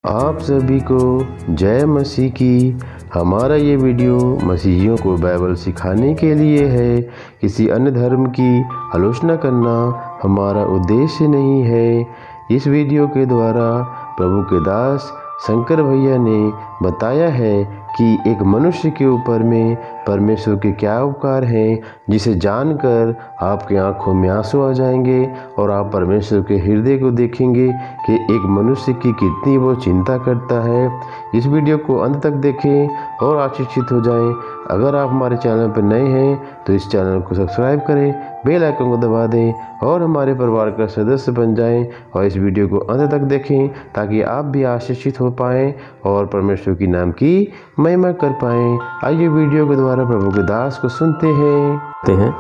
आप सभी को जय मसीह की। हमारा ये वीडियो मसीहियों को बाइबल सिखाने के लिए है। किसी अन्य धर्म की आलोचना करना हमारा उद्देश्य नहीं है। इस वीडियो के द्वारा प्रभु के दास शंकर भैया ने बताया है कि एक मनुष्य के ऊपर में परमेश्वर के क्या उपकार हैं, जिसे जानकर आपकी आंखों में आंसू आ जाएंगे और आप परमेश्वर के हृदय को देखेंगे कि एक मनुष्य की कितनी वो चिंता करता है। इस वीडियो को अंत तक देखें और आशीषित हो जाएं। अगर आप हमारे चैनल पर नए हैं तो इस चैनल को सब्सक्राइब करें, बेल आइकन को दबा दें और हमारे परिवार का सदस्य बन जाएं और इस वीडियो को अंत तक देखें ताकि आप भी आशीषित हो पाएँ और परमेश्वर की नाम की महिमा कर पाएँ। आइए वीडियो के द्वारा प्रभु के दास को सुनते हैं।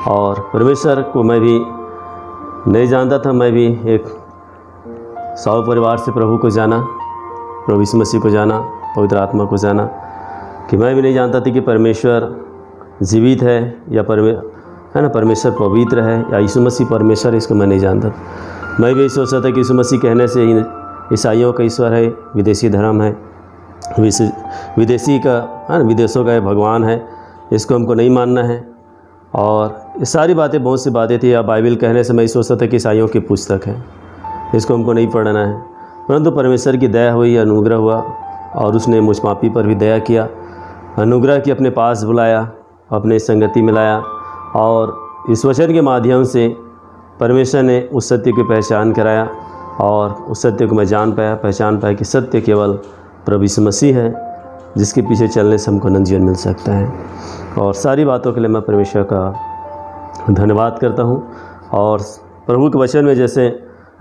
और परमेश्वर को मैं भी नहीं जानता था। मैं भी एक सौ परिवार से प्रभु को जाना, प्रभु यीशु मसीह को जाना, पवित्र आत्मा को जाना, कि मैं भी नहीं जानता था कि परमेश्वर जीवित है या परमेश्वर पवित्र है या यीशु मसीह परमेश्वर है। इसको मैं नहीं जानता था। मैं भी सोचता था कि यीशु मसीह कहने से ही ईसाइयों का ईश्वर है, विदेशी धर्म है, विदेशी का विदेशों का भगवान है, इसको हमको नहीं मानना है। और ये सारी बातें, बहुत सी बातें थी। या बाइबल कहने से मैं सोचता था कि ईसाइयों की पुस्तक है, इसको हमको नहीं पढ़ना है। परंतु परमेश्वर की दया हुई, अनुग्रह हुआ और उसने मुझ पापी पर भी दया किया, अनुग्रह की अपने पास बुलाया, अपने संगति में लाया और इस वचन के माध्यम से परमेश्वर ने उस सत्य की पहचान कराया और उस सत्य को मैं पहचान पाया कि सत्य केवल प्रभु यीशु मसीह है, जिसके पीछे चलने से हमको अनंत जीवन मिल सकता है। और सारी बातों के लिए मैं परमेश्वर का धन्यवाद करता हूँ। और प्रभु के वचन में जैसे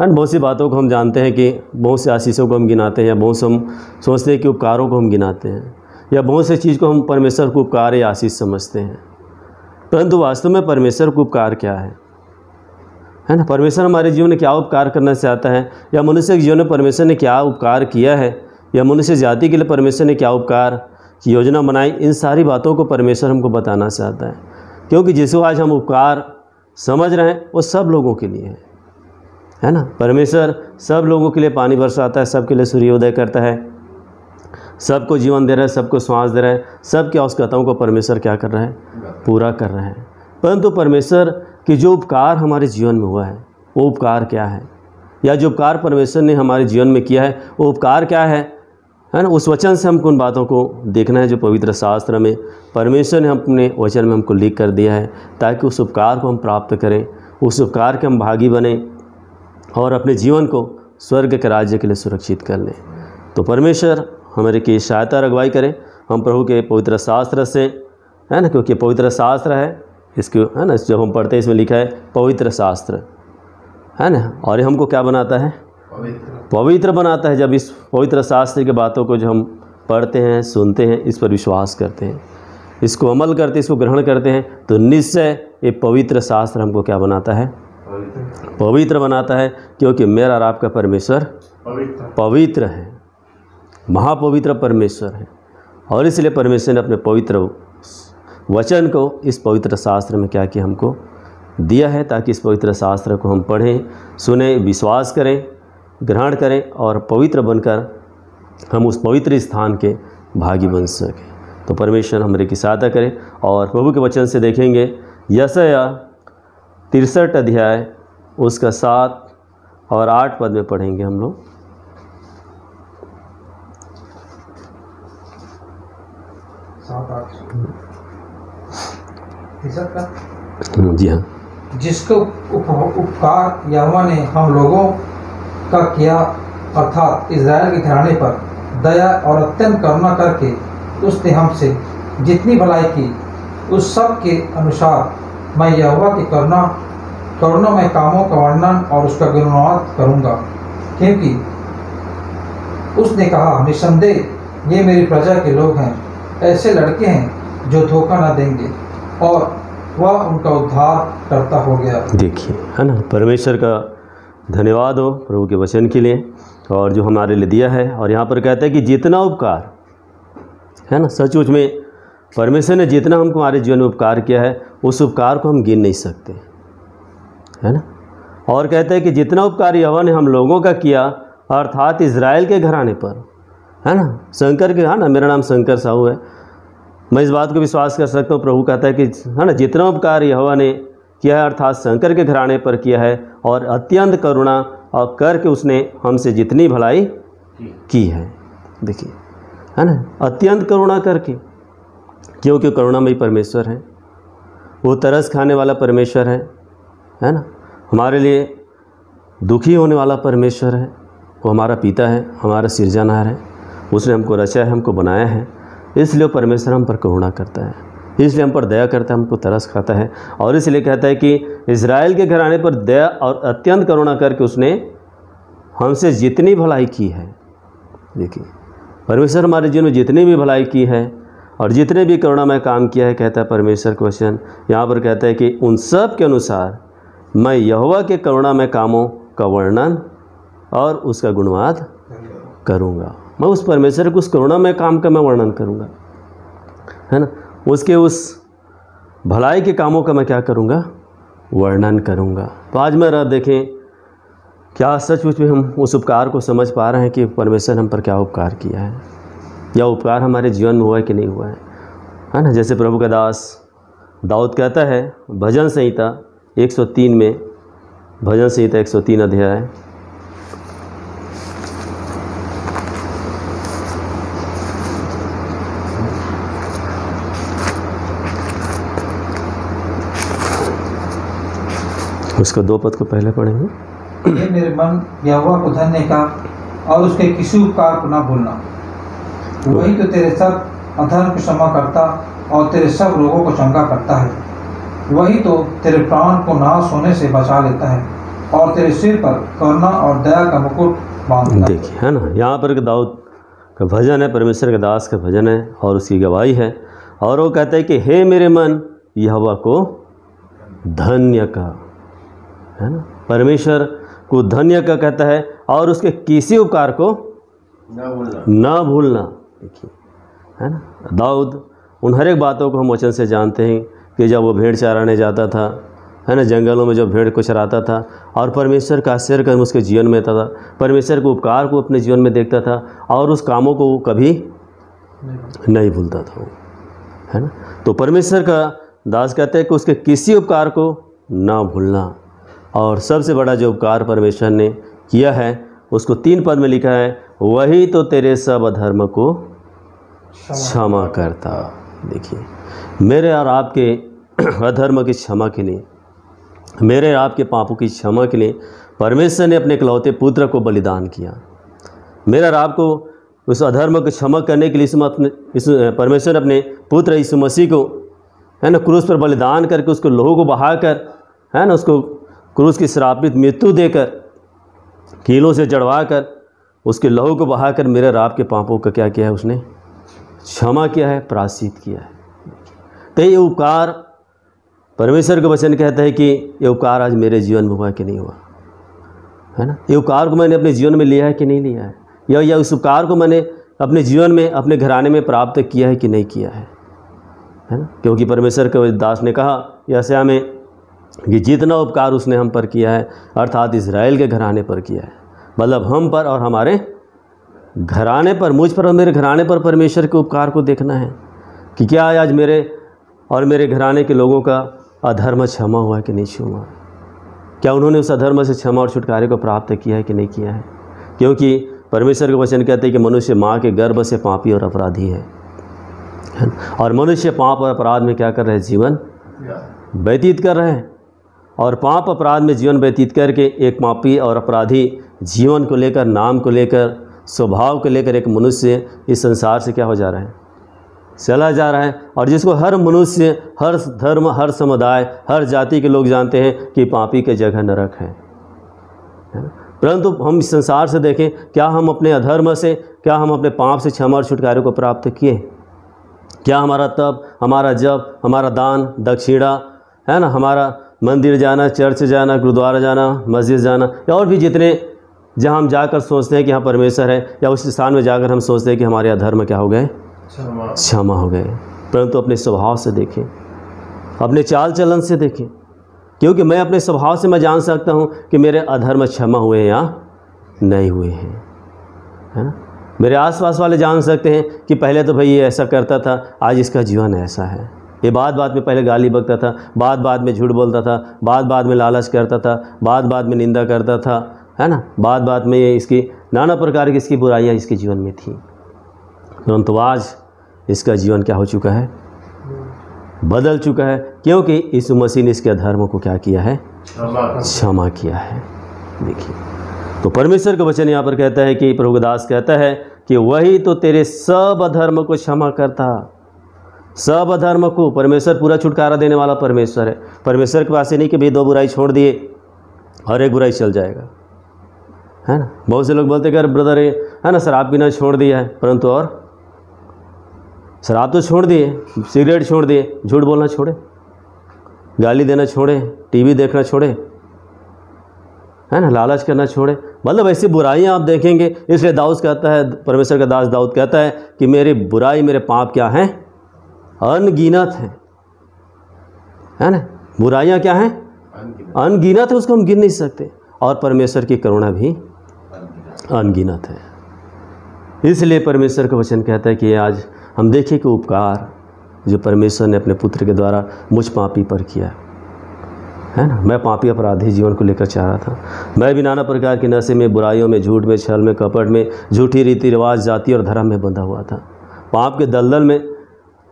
बहुत सी बातों को हम जानते हैं कि बहुत से आशीषों को हम गिनाते हैं, या बहुत से हम सोचते हैं कि उपकारों को हम गिनाते हैं, या बहुत से चीज़ को हम परमेश्वर को उपकार या आशीष समझते हैं। परंतु वास्तव में परमेश्वर को उपकार क्या है ना? परमेश्वर हमारे जीवन में क्या उपकार करना चाहता है, या मनुष्य के जीवन में परमेश्वर ने क्या उपकार किया है, या मनुष्य जाति के लिए परमेश्वर ने क्या उपकार की योजना बनाई, इन सारी बातों को परमेश्वर हमको बताना चाहता है। क्योंकि जिसको आज हम उपकार समझ रहे हैं वो सब लोगों के लिए है ना? परमेश्वर सब लोगों के लिए पानी बरसाता है, सबके लिए सूर्योदय करता है, सबको जीवन दे रहा है, सबको श्वास दे रहा है, सबकी आवश्यकताओं को परमेश्वर क्या कर रहा है? पूरा कर रहा है। परंतु परमेश्वर कि जो उपकार हमारे जीवन में हुआ है वो उपकार क्या है, या जो उपकार परमेश्वर ने हमारे जीवन में किया है वो उपकार क्या है ना? उस वचन से हमको उन बातों को देखना है जो पवित्र शास्त्र में परमेश्वर ने अपने वचन में हमको लिख कर दिया है, ताकि उस उपकार को हम प्राप्त करें, उस उपकार के हम भागी बने और अपने जीवन को स्वर्ग के राज्य के लिए सुरक्षित कर लें। तो परमेश्वर हमारे की सहायता अगुवाई करें। हम प्रभु के पवित्र शास्त्र से, है ना, क्योंकि पवित्र शास्त्र है, इसको है ना, जब हम पढ़ते हैं इसमें लिखा है पवित्र शास्त्र, है ना, और ये हमको क्या बनाता है? पवित्र बनाता है। जब इस पवित्र शास्त्र की बातों को जो हम पढ़ते हैं, सुनते हैं, इस पर विश्वास करते हैं, इसको अमल करते हैं, इसको ग्रहण करते हैं, तो निश्चय ये पवित्र शास्त्र हमको क्या बनाता है? पवित्र बनाता है। क्योंकि मेरा और आपका परमेश्वर पवित्र है, महापवित्र परमेश्वर है। और इसलिए परमेश्वर ने अपने पवित्र वचन को इस पवित्र शास्त्र में क्या किया? हमको दिया है, ताकि इस पवित्र शास्त्र को हम पढ़ें, सुने, विश्वास करें, ग्रहण करें और पवित्र बनकर हम उस पवित्र स्थान के भागी बन सकें। तो परमेश्वर हमारे की सहायता करें। और प्रभु के वचन से देखेंगे यशायाह 63 अध्याय उसका 7 और 8 पद में पढ़ेंगे हम लोग। जी हाँ। जिसको उपकार यहोवा ने हम लोगों का किया, अर्थात इज़राइल के घराने पर दया और अत्यंत करुणा करके उसने हमसे जितनी भलाई की, उस सब के अनुसार मैं यहोवा की करुणामय कामों का वर्णन और उसका गुणगान करूँगा। क्योंकि उसने कहा, निसंदेह ये मेरी प्रजा के लोग हैं, ऐसे लड़के हैं जो धोखा न देंगे, और वह उनका उद्धार करता हो गया। देखिए, है ना, परमेश्वर का धन्यवाद हो प्रभु के वचन के लिए और जो हमारे लिए दिया है। और यहाँ पर कहता है कि जितना उपकार, है ना, सचमुच में परमेश्वर ने जितना हमको हमारे जीवन में उपकार किया है उस उपकार को हम गिन नहीं सकते, है ना। और कहते हैं कि जितना उपकार यहोवा ने हम लोगों का किया अर्थात इज़राइल के घराने पर, है ना, शंकर के, है ना, मेरा नाम शंकर साहू है, मैं इस बात को विश्वास कर सकता हूँ। प्रभु कहता है कि, है ना, जितना उपकार यहोवा ने किया है अर्थात शंकर के घराने पर किया है, और अत्यंत करुणा और करके उसने हमसे जितनी भलाई की है। देखिए, है ना, अत्यंत करुणा करके, क्योंकि करुणामयी परमेश्वर है, वो तरस खाने वाला परमेश्वर है ना, हमारे लिए दुखी होने वाला परमेश्वर है, वो हमारा पिता है, हमारा सिरजनहार है, उसने हमको रचा है, हमको बनाया है, इसलिए परमेश्वर हम पर करुणा करता है, इसलिए हम पर दया करता है, हमको तरस खाता है, और इसलिए कहता है कि इज़राइल के घराने पर दया और अत्यंत करुणा करके उसने हमसे जितनी भलाई की है। देखिए, परमेश्वर हमारे जीवन में जितनी भी भलाई की है और जितने भी करुणामय काम किया है, कहता है परमेश्वर का वचन यहाँ पर, कहता है कि उन सब के अनुसार मैं यहोवा के करुणामय कामों का वर्णन और उसका गुणवाद करूँगा। मैं उस परमेश्वर के उस करुणामय काम का मैं वर्णन करूँगा, है ना, उसके उस भलाई के कामों का मैं क्या करूँगा, वर्णन करूँगा। तो आज मैं रब देखें, क्या सचमुच में हम उस उपकार को समझ पा रहे हैं कि परमेश्वर हम पर क्या उपकार किया है, या उपकार हमारे जीवन में हुआ है कि नहीं हुआ है ना। जैसे प्रभु का दास दाऊद कहता है भजन संहिता 103 में, भजन संहिता 103 अध्याय, उसका 2 पद को पहले पढ़ेंगे। ये मेरे मन यहोवा को धन्य का और उसके किसी उपकार को ना भूलना, वही तो तेरे सब अधर्म को क्षमा करता और तेरे सब रोगों को चंगा करता है, वही तो तेरे प्राण को नाश होने से बचा लेता है और तेरे सिर पर करुणा और दया का मुकुट बांधता है। देखिए, है ना, यहाँ पर दाऊद का भजन है, परमेश्वर के दास का भजन है और उसकी गवाही है, और वो कहता है कि हे मेरे मन यहोवा को धन्य का, है ना, परमेश्वर को धन्य का कहता है और उसके किसी उपकार को ना भूलना। देखिए, है ना, दाऊद उन हर एक बातों को हम वचन से जानते हैं कि जब वो भेड़ चराने जाता था, है ना, जंगलों में जो भेड़ को चराता था, और परमेश्वर का आश्चर्यकर्म उसके जीवन में था, परमेश्वर के उपकार को अपने जीवन में देखता था और उस कामों को वो कभी नहीं भूलता था वो, है ना। तो परमेश्वर का दास कहते हैं कि उसके किसी उपकार को ना भूलना, और सबसे बड़ा जो उपकार परमेश्वर ने किया है उसको 3 पद में लिखा है, वही तो तेरे सब अधर्म को क्षमा करता। देखिए, मेरे और आपके अधर्म की क्षमा के लिए, मेरे और आपके पापों की क्षमा के लिए परमेश्वर ने अपने इकलौते पुत्र को बलिदान किया। मेरे और आपको उस अधर्म को क्षमा करने के लिए परमेश्वर अपने पुत्र यीशु मसीह को, है ना, क्रूस पर बलिदान करके उसको लहू को बहाकर, है ना, उसको क्रूस की श्रापित मृत्यु देकर, कीलों से जड़वाकर, उसके लहू को बहाकर मेरे और आपके पापों का क्या किया है, उसने क्षमा किया है, प्रायश्चित किया है। तो ये उपकार परमेश्वर का वचन कहता है कि ये उपकार आज मेरे जीवन में हुआ कि नहीं हुआ, है ना, ये उपकार को मैंने अपने जीवन में लिया है कि नहीं लिया है, या उस उपकार को मैंने अपने जीवन में, अपने घराने में प्राप्त किया है कि नहीं किया है ना। क्योंकि परमेश्वर के दास ने कहा यशायाह में कि जितना उपकार उसने हम पर किया है, अर्थात इज़राइल के घराने पर किया है, मतलब हम पर और हमारे घराने पर, मुझ पर और मेरे घराने पर परमेश्वर के उपकार को देखना है कि क्या आज मेरे और मेरे घराने के लोगों का अधर्म क्षमा हुआ है कि नहीं हुआ, क्या उन्होंने उस अधर्म से क्षमा और छुटकारे को प्राप्त किया है कि नहीं किया है। क्योंकि परमेश्वर के वचन कहते हैं कि मनुष्य माँ के गर्भ से पापी और अपराधी है, और मनुष्य पाप और अपराध में क्या कर रहे हैं, जीवन व्यतीत कर रहे हैं, और पाप अपराध में जीवन व्यतीत करके एक पापी और अपराधी जीवन को लेकर, नाम को लेकर, स्वभाव को लेकर एक मनुष्य इस संसार से क्या हो जा रहा है, चला जा रहा है। और जिसको हर मनुष्य, हर धर्म, हर समुदाय, हर जाति के लोग जानते हैं कि पापी की जगह नरक है। परंतु हम इस संसार से देखें, क्या हम अपने अधर्म से, क्या हम अपने पाप से क्षमा और छुटकारे को प्राप्त किए? क्या हमारा तप, हमारा जप, हमारा दान दक्षिणा, है ना, हमारा मंदिर जाना, चर्च जाना, गुरुद्वारा जाना, मस्जिद जाना, या और भी जितने जहाँ हम जाकर सोचते हैं कि यहाँ परमेश्वर है, या उस स्थान में जाकर हम सोचते हैं कि हमारे अधर्म क्या हो गए, क्षमा हो गए, परंतु अपने स्वभाव से देखें, अपने चाल चलन से देखें, क्योंकि मैं अपने स्वभाव से मैं जान सकता हूँ कि मेरे अधर्म क्षमा हुए या नहीं हुए हैं, है ना। मेरे आसपास वाले जान सकते हैं कि पहले तो भाई ये ऐसा करता था, आज इसका जीवन ऐसा है। ये बात बात में पहले गाली बकता था, बात बात में झूठ बोलता था, बात बात में लालच करता था, बात बात में निंदा करता था, है ना। बात बात में ये इसकी नाना प्रकार की इसकी बुराइयाँ इसके जीवन में थी, परंतु आज इसका जीवन क्या हो चुका है, बदल चुका है, क्योंकि यीशु मसीह ने इसके अधर्म को क्या किया है, क्षमा किया है। देखिए, तो परमेश्वर का वचन यहाँ पर कहता है कि प्रभु दास कहता है कि वही तो तेरे सब अधर्म को क्षमा करता। सब अधर्म को परमेश्वर पूरा छुटकारा देने वाला परमेश्वर है। परमेश्वर के पास ही नहीं कि भाई 2 बुराई छोड़ दिए और 1 बुराई चल जाएगा, है ना। बहुत से लोग बोलते कि अरे ब्रदर है ना, शराब पीना छोड़ दिया है, परंतु और शराब तो छोड़ दिए, सिगरेट छोड़ दिए, झूठ बोलना छोड़े, गाली देना छोड़े, टीवी देखना छोड़े, है ना, लालच करना छोड़े, मतलब ऐसी बुराइयां आप देखेंगे। इसलिए दाऊद कहता है, परमेश्वर का दास दाऊद कहता है कि मेरी बुराई, मेरे पाप क्या हैं, अनगिनत हैं, है ना। बुराइयां क्या हैं, अनगिनत है, उसको हम गिन नहीं सकते। और परमेश्वर की करुणा भी अनगिनत है। इसलिए परमेश्वर का वचन कहता है कि आज हम देखें कि उपकार जो परमेश्वर ने अपने पुत्र के द्वारा मुझ पापी पर किया है ना। मैं पापी अपराधी जीवन को लेकर चाह रहा था। मैं भी नाना प्रकार के नशे में, बुराइयों में, झूठ में, छल में, कपट में, झूठी रीति रिवाज, जाति और धर्म में बंधा हुआ था, पाप के दलदल में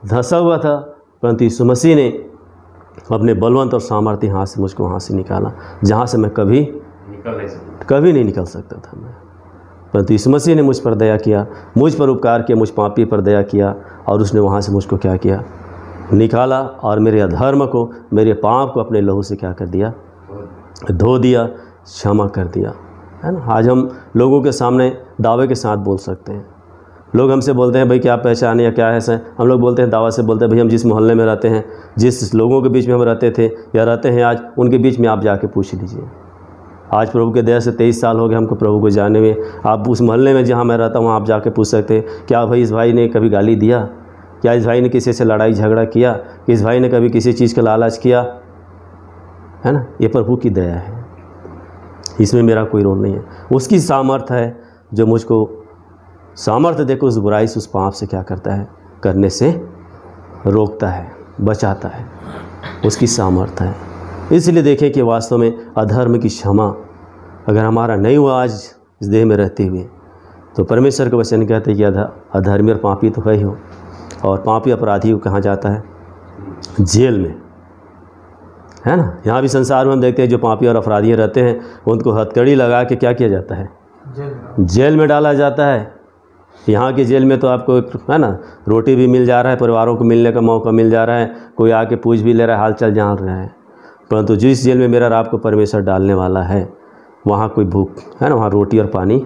धंसा हुआ था। परंतु यीशु मसीह ने अपने बलवंत और सामर्थ्य हाथ से मुझको वहाँ से निकाला, जहाँ से मैं कभी नहीं निकल सकता था मैं। परंतु यीशु मसीह ने मुझ पर दया किया, मुझ पर उपकार किया, मुझ पापी पर दया किया, और उसने वहाँ से मुझको क्या किया, निकाला, और मेरे अधर्म को, मेरे पाप को अपने लहू से क्या कर दिया, धो दिया, क्षमा कर दिया, है ना। आज हम लोगों के सामने दावे के साथ बोल सकते हैं। लोग हमसे बोलते हैं भाई क्या पहचान या क्या है सर, हम लोग बोलते हैं, दावा से बोलते हैं भाई हम जिस मोहल्ले में रहते हैं, जिस लोगों के बीच में हम रहते थे या रहते हैं आज, उनके बीच में आप जाके पूछ लीजिए। आज प्रभु के दया से 23 साल हो गए हमको प्रभु को जाने में। आप उस मोहल्ले में जहाँ मैं रहता हूँ आप जाके पूछ सकते हैं, क्या भाई इस भाई ने कभी गाली दिया, क्या इस भाई ने किसी से लड़ाई झगड़ा किया, कि इस भाई ने कभी किसी चीज़ का लालच किया, है ना। ये प्रभु की दया है, इसमें मेरा कोई रोल नहीं है। उसकी सामर्थ्य है जो मुझको सामर्थ्य देकर उस बुराई से, उस पाप से क्या करता है, करने से रोकता है, बचाता है, उसकी सामर्थ्य है। इसलिए देखें कि वास्तव में अधर्म की क्षमा अगर हमारा नहीं हुआ आज इस देह में रहते हुए, तो परमेश्वर का वचन कहते हैं कि अधर्मी और पापी तो है ही हो, और पापी अपराधी को कहाँ जाता है, जेल में, है ना। यहाँ भी संसार में हम देखते हैं जो पापी और अपराधी रहते हैं उनको हथकड़ी लगा के क्या किया जाता है, जेल में डाला जाता है। यहाँ की जेल में तो आपको है ना रोटी भी मिल जा रहा है, परिवारों को मिलने का मौका मिल जा रहा है, कोई आके पूछ भी ले रहा है, हाल चाल जान रहा है। परंतु जिस जेल में मेरा और आपको परमेश्वर डालने वाला है, वहाँ कोई भूख है ना, वहाँ रोटी और पानी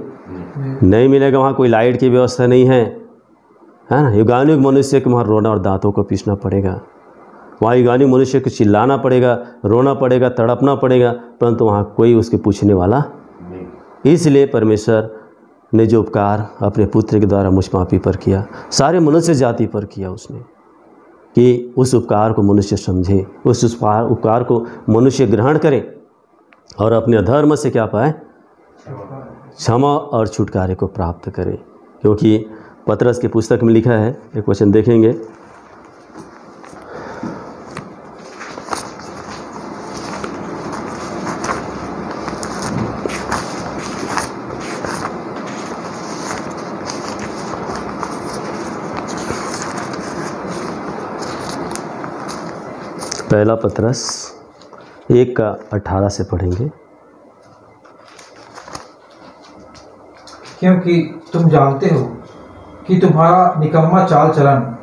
नहीं मिलेगा, वहाँ कोई लाइट की व्यवस्था नहीं है, है ना। युगानुयुग मनुष्य को वहाँ रोना और दांतों को पीसना पड़ेगा, वहाँ युगानुयुग मनुष्य को चिल्लाना पड़ेगा, रोना पड़ेगा, तड़पना पड़ेगा, परंतु वहाँ कोई उसके पूछने वाला नहीं। इसलिए परमेश्वर ने जो उपकार अपने पुत्र के द्वारा मुझ पापी पर किया, सारे मनुष्य जाति पर किया उसने, कि उस उपकार को मनुष्य समझे, उस उपकार को मनुष्य ग्रहण करे और अपने अधर्म से क्या पाए, क्षमा और छुटकारे को प्राप्त करे। क्योंकि पतरस की पुस्तक में लिखा है, एक वचन देखेंगे, पहला पतरस 1:18 से पढ़ेंगे। क्योंकि तुम जानते हो कि तुम्हारा निकम्मा चाल चलन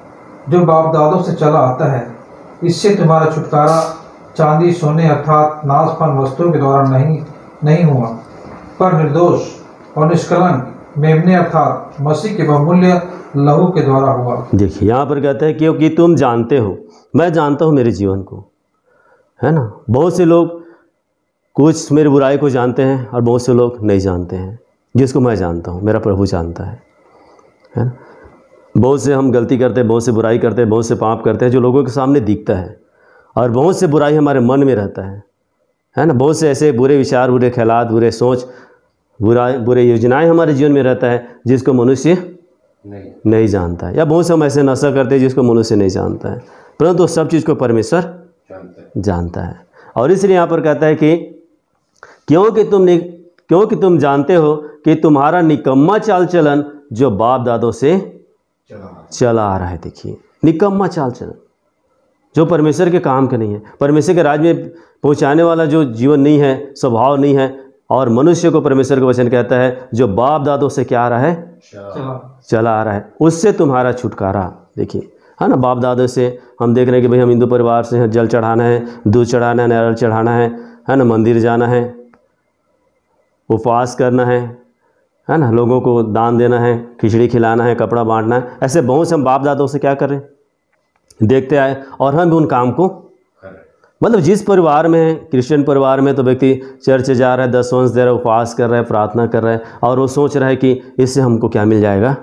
जो बाप दादों से चला आता है, इससे तुम्हारा छुटकारा चांदी सोने अर्थात नाशपान वस्तुओं के द्वारा नहीं हुआ, पर निर्दोष और निष्कलंक मेमने अर्थात मसीह के बहुमूल्य लहू के द्वारा हुआ। देखिए यहाँ पर कहता है क्योंकि तुम जानते हो, मैं जानता हूँ मेरे जीवन को, है ना। बहुत से लोग कुछ मेरी बुराई को जानते हैं और बहुत से लोग नहीं जानते हैं, जिसको मैं जानता हूँ मेरा प्रभु जानता है ना। बहुत से हम गलती करते हैं, बहुत से बुराई करते हैं, बहुत से पाप करते हैं जो लोगों के सामने दिखता है, और बहुत से बुराई हमारे मन में रहता है ना। बहुत से ऐसे बुरे विचार, बुरे ख्यालात, बुरे सोच बुरे योजनाएं हमारे जीवन में रहता है जिसको मनुष्य नहीं जानता है, या बहुत से हम ऐसे नशा करते हैं जिसको मनुष्य नहीं जानता है, परंतु सब चीज़ को परमेश्वर जानता है। और इसलिए यहाँ पर कहता है कि क्योंकि तुम जानते हो कि तुम्हारा निकम्मा चाल चलन जो बाप दादों से चला आ रहा है। देखिए, निकम्मा चाल चलन जो परमेश्वर के काम का नहीं है, परमेश्वर के राज्य में पहुंचाने वाला जो जीवन नहीं है, स्वभाव नहीं है, और मनुष्य को परमेश्वर का वचन कहता है जो बाप दादों से क्या आ रहा है, चला आ रहा है, उससे तुम्हारा छुटकारा। देखिए, है ना, बाप दादों से हम देख रहे हैं कि भाई हम हिंदू परिवार से हैं, जल चढ़ाना है, दूध चढ़ाना है, नारियल चढ़ाना है ना, मंदिर जाना है, उपवास करना है ना, लोगों को दान देना है, खिचड़ी खिलाना है, कपड़ा बांटना है। ऐसे बहुत से हम बाप दादों से क्या कर रहे हैं, देखते आए, और हम भी उन काम को, मतलब जिस परिवार में है, क्रिश्चियन परिवार में तो व्यक्ति चर्च जा रहा है, 10 वंश दे रहा है, उपवास कर रहा है, प्रार्थना कर रहा है, और वो सोच रहा है कि इससे हमको क्या मिल जाएगा।